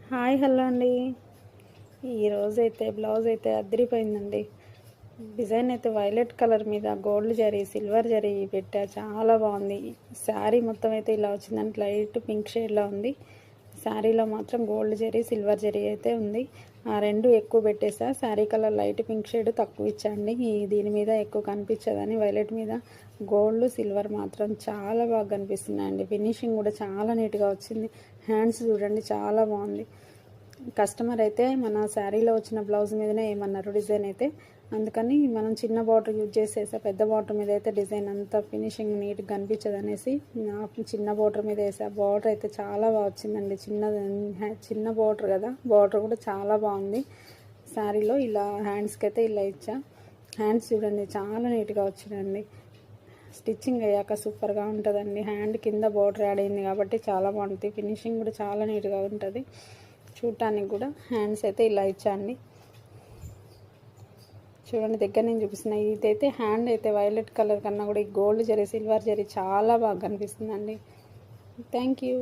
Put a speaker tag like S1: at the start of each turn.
S1: Hi hello అండి. ఈరోజైతే blouse అయితే అదిరిపోయిందండి. డిజైన్ అయితే వైలెట్ కలర్ మీద గోల్డ్ జరీ సిల్వర్ జరీ పెట్టా, చాలా బాగుంది. శారీ మొత్తం అయితే ఇలా వచ్చిందంటే లైట్ పింక్ షేడ్లో ఉంది. శారీలో మాత్రం గోల్డ్ జరీ సిల్వర్ జరీ అయితే ఉంది. ఆ రెండు ఎక్కువ పెట్టేసా. Sari colour light pink shade తక్కువ ఇచ్చాండి. దీని మీద ఎక్కువ కనిపించదని వైలెట్ మీద గోల్డ్ సిల్వర్ మాత్రం చాలా బాగా కనిపిస్తున్నాయండి. ఫినిషింగ్ కూడా చాలా నీట్గా వచ్చింది. హ్యాండ్స్ చూడండి, చాలా బాగుంది. కస్టమర్ అయితే మన శారీలో వచ్చిన బ్లౌజ్ మీదనే ఏమన్నారు డిజైన్ అయితే, అందుకని మనం చిన్న బార్డర్ యూజ్ చేసేసా. పెద్ద బార్డర్ మీద అయితే డిజైన్ అంతా ఫినిషింగ్ నీట్గా కనిపించదు అనేసి చిన్న బార్డర్ మీద వేసా. బార్డర్ అయితే చాలా బాగా వచ్చిందండి. చిన్న బార్డర్ కదా, బార్డర్ కూడా చాలా బాగుంది. శారీలో ఇలా హ్యాండ్స్కి అయితే ఇలా ఇచ్చా. హ్యాండ్స్ చూడండి, చాలా నీట్గా వచ్చిందండి. స్టిచ్చింగ్ అయ్యాక సూపర్గా ఉంటుందండి. హ్యాండ్ కింద బార్డర్ యాడ్ అయింది కాబట్టి చాలా బాగుంటుంది. ఫినిషింగ్ కూడా చాలా నీట్గా ఉంటుంది. చూడటానికి కూడా హ్యాండ్స్ అయితే ఇలా ఇచ్చాండి. చూడండి, దగ్గర నేను చూపిస్తున్నా. ఇదైతే హ్యాండ్ అయితే వైలెట్ కలర్ కన్నా కూడా ఈ గోల్డ్ జరీ సిల్వర్ జరీ చాలా బాగా కనిపిస్తుందండి. Thank you.